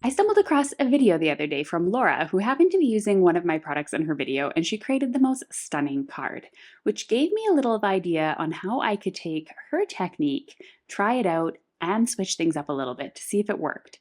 I stumbled across a video the other day from Laura, who happened to be using one of my products in her video, and she created the most stunning card, which gave me a little of idea on how I could take her technique, try it out, and switch things up a little bit to see if it worked.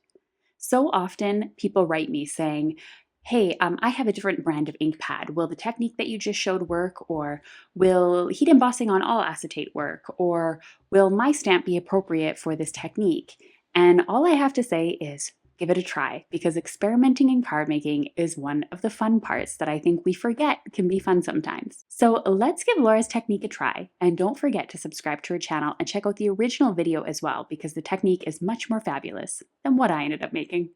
So often people write me saying, hey, I have a different brand of ink pad. Will the technique that you just showed work? Or will heat embossing on all acetate work? Or will my stamp be appropriate for this technique? And all I have to say is give it a try, because experimenting in card making is one of the fun parts that I think we forget can be fun sometimes. So let's give Laura's technique a try, and don't forget to subscribe to her channel and check out the original video as well, because the technique is much more fabulous than what I ended up making.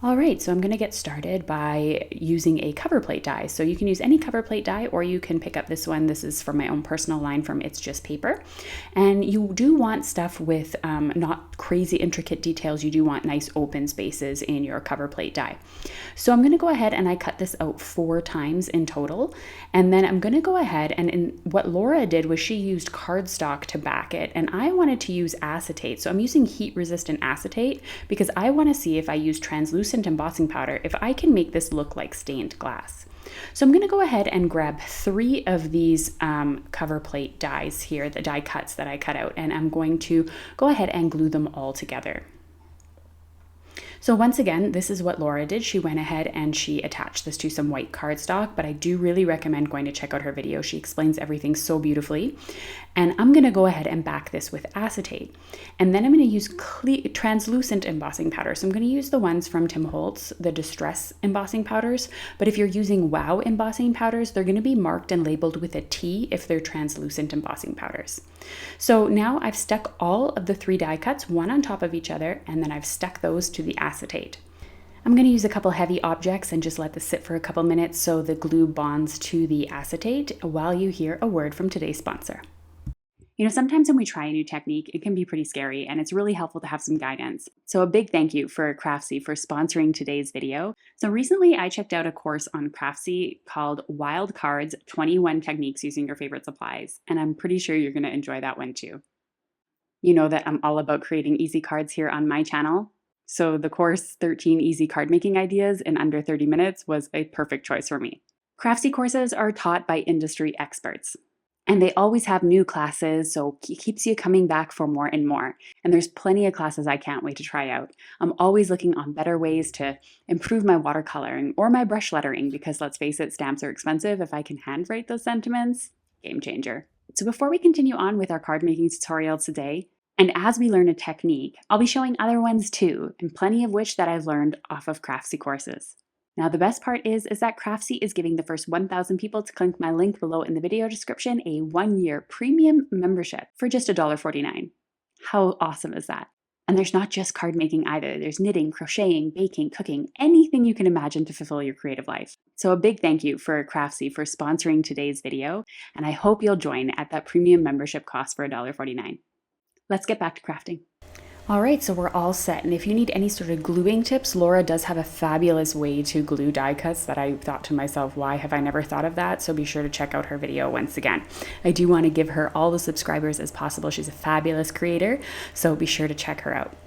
All right, so I'm going to get started by using a cover plate die. So you can use any cover plate die, or you can pick up this one. This is from my own personal line from It's Just Paper. And you do want stuff with not crazy intricate details. You do want nice open spaces in your cover plate die. So I'm going to go ahead and I cut this out 4 times in total. And then I'm going to go ahead and what Laura did was she used cardstock to back it. And I wanted to use acetate. So I'm using heat resistant acetate because I want to see if I use translucent embossing powder, if I can make this look like stained glass. So I'm going to go ahead and grab 3 of these cover plate dies here, the die cuts that I cut out, and I'm going to go ahead and glue them all together. So once again, this is what Laura did. She went ahead and she attached this to some white cardstock, but I do really recommend going to check out her video. She explains everything so beautifully. And I'm gonna go ahead and back this with acetate. And then I'm gonna use translucent embossing powder. So I'm gonna use the ones from Tim Holtz, the Distress embossing powders. But if you're using Wow embossing powders, they're gonna be marked and labeled with a T if they're translucent embossing powders. So now I've stuck all of the 3 die cuts, one on top of each other, and then I've stuck those to the acetate. I'm going to use a couple heavy objects and just let this sit for a couple minutes so the glue bonds to the acetate while you hear a word from today's sponsor. You know, sometimes when we try a new technique, it can be pretty scary, and it's really helpful to have some guidance. So a big thank you for Craftsy for sponsoring today's video. So recently I checked out a course on Craftsy called Wild Cards, 21 Techniques Using Your Favorite Supplies, and I'm pretty sure you're going to enjoy that one too. You know that I'm all about creating easy cards here on my channel. So the course 13 Easy Card Making Ideas in Under 30 Minutes was a perfect choice for me. Craftsy courses are taught by industry experts. And they always have new classes, so it keeps you coming back for more and more. And there's plenty of classes I can't wait to try out. I'm always looking on better ways to improve my watercoloring or my brush lettering, because let's face it, stamps are expensive. If I can handwrite those sentiments, game changer. So before we continue on with our card making tutorial today, and as we learn a technique, I'll be showing other ones too, and plenty of which that I've learned off of Craftsy courses. Now the best part is that Craftsy is giving the first 1,000 people to click my link below in the video description a 1-year premium membership for just $1.49. How awesome is that? And there's not just card making either. There's knitting, crocheting, baking, cooking, anything you can imagine to fulfill your creative life. So a big thank you for Craftsy for sponsoring today's video, and I hope you'll join at that premium membership cost for $1.49. Let's get back to crafting. All right, so we're all set. And if you need any sort of gluing tips, Laura does have a fabulous way to glue die cuts that I thought to myself, why have I never thought of that? So be sure to check out her video once again. I do want to give her all the subscribers as possible. She's a fabulous creator, so be sure to check her out.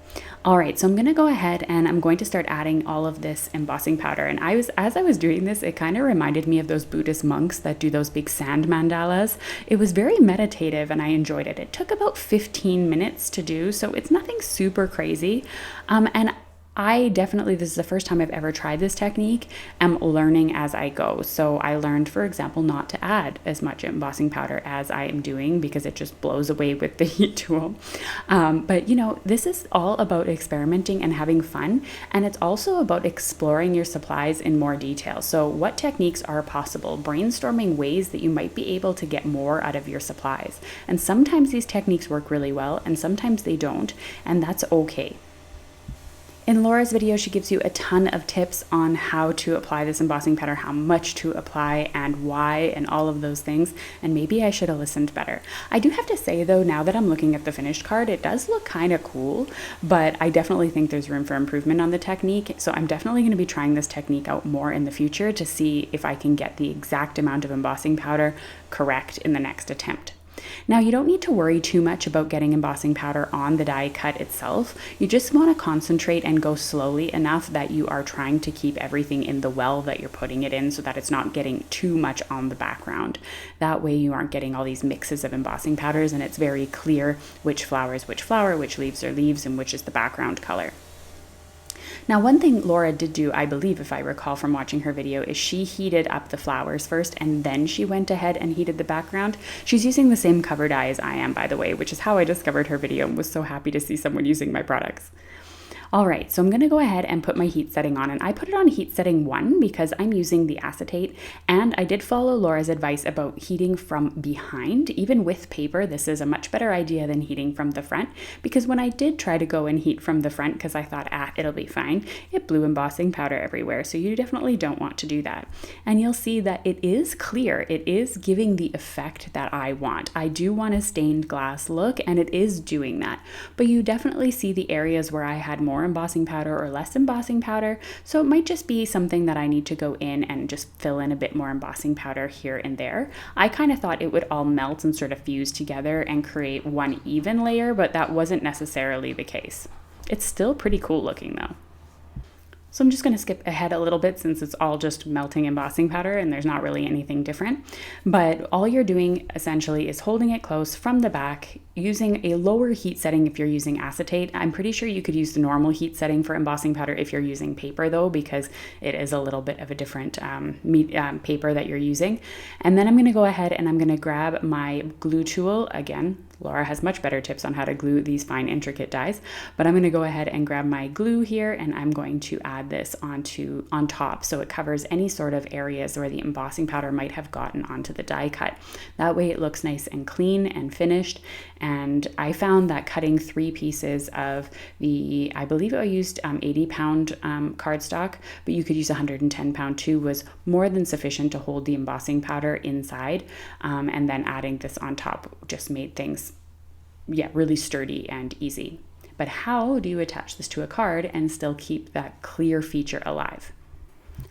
All right, so I'm going to go ahead and I'm going to start adding all of this embossing powder. And as I was doing this, it kind of reminded me of those Buddhist monks that do those big sand mandalas. It was very meditative and I enjoyed it. It took about 15 minutes to do, so it's nothing super crazy. And I definitely, this is the first time I've ever tried this technique. I'm learning as I go. So I learned, for example, not to add as much embossing powder as I am doing because it just blows away with the heat tool. But you know, this is all about experimenting and having fun. And it's also about exploring your supplies in more detail. So what techniques are possible? Brainstorming ways that you might be able to get more out of your supplies. And sometimes these techniques work really well and sometimes they don't, and that's okay. In Laura's video, she gives you a ton of tips on how to apply this embossing powder, how much to apply and why and all of those things, and maybe I should have listened better. I do have to say though, now that I'm looking at the finished card, it does look kind of cool, but I definitely think there's room for improvement on the technique, so I'm definitely going to be trying this technique out more in the future to see if I can get the exact amount of embossing powder correct in the next attempt. Now you don't need to worry too much about getting embossing powder on the die cut itself. You just want to concentrate and go slowly enough that you are trying to keep everything in the well that you're putting it in so that it's not getting too much on the background. That way you aren't getting all these mixes of embossing powders and it's very clear which flower is which flower, which leaves are leaves, and which is the background color. Now, one thing Laura did do, I believe, if I recall from watching her video, is she heated up the flowers first and then she went ahead and heated the background. She's using the same cover dye as I am, by the way, which is how I discovered her video and was so happy to see someone using my products. All right, so I'm gonna go ahead and put my heat setting on, and I put it on heat setting 1 because I'm using the acetate, and I did follow Laura's advice about heating from behind. Even with paper, this is a much better idea than heating from the front, because when I did try to go and heat from the front, because I thought, it'll be fine, it blew embossing powder everywhere, so you definitely don't want to do that. And you'll see that it is clear, it is giving the effect that I want. I do want a stained glass look, and it is doing that, but you definitely see the areas where I had more embossing powder or less embossing powder, so it might just be something that I need to go in and just fill in a bit more embossing powder here and there. I kind of thought it would all melt and sort of fuse together and create one even layer, but that wasn't necessarily the case. It's still pretty cool looking though. So I'm just going to skip ahead a little bit since it's all just melting embossing powder and there's not really anything different. But all you're doing essentially is holding it close from the back, using a lower heat setting if you're using acetate. I'm pretty sure you could use the normal heat setting for embossing powder if you're using paper though, because it is a little bit of a different paper that you're using. And then I'm going to go ahead and I'm going to grab my glue tool again. Laura has much better tips on how to glue these fine intricate dies, but I'm going to go ahead and grab my glue here and I'm going to add this on top so it covers any sort of areas where the embossing powder might have gotten onto the die cut. That way it looks nice and clean and finished. And I found that cutting 3 pieces of the, I believe I used 80-pound cardstock, but you could use 110-pound too, was more than sufficient to hold the embossing powder inside. And then adding this on top just made things really sturdy and easy. But how do you attach this to a card and still keep that clear feature alive?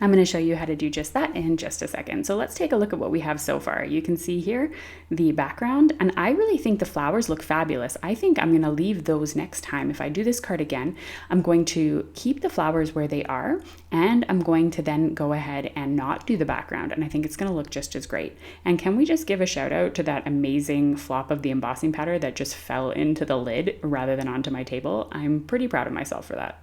I'm going to show you how to do just that in just a second. So let's take a look at what we have so far. You can see here the background, and I really think the flowers look fabulous. I think I'm going to leave those next time. If I do this card again, I'm going to keep the flowers where they are, and I'm going to then go ahead and not do the background, and I think it's going to look just as great. And can we just give a shout out to that amazing flop of the embossing powder that just fell into the lid rather than onto my table? I'm pretty proud of myself for that.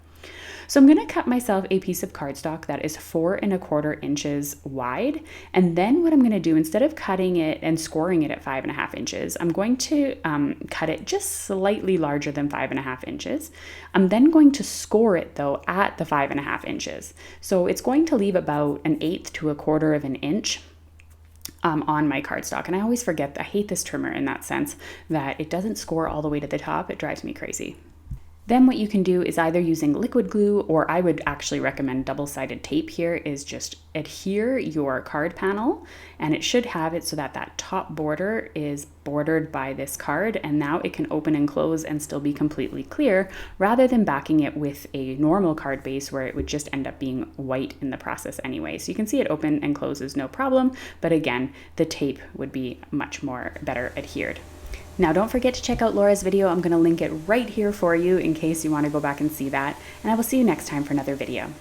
So I'm going to cut myself a piece of cardstock that is 4 1/4 inches wide. And then what I'm going to do, instead of cutting it and scoring it at 5 1/2 inches, I'm going to cut it just slightly larger than 5 1/2 inches. I'm then going to score it though at the 5 1/2 inches. So it's going to leave about 1/8 to 1/4 of an inch on my cardstock. And I always forget, I hate this trimmer in that sense, that it doesn't score all the way to the top. It drives me crazy. Then what you can do is either using liquid glue, or I would actually recommend double-sided tape here, is just adhere your card panel, and it should have it so that that top border is bordered by this card, and now it can open and close and still be completely clear, rather than backing it with a normal card base where it would just end up being white in the process anyway. So you can see it open and closes no problem, but again, the tape would be much more better adhered. Now don't forget to check out Laura's video. I'm going to link it right here for you in case you want to go back and see that. And I will see you next time for another video.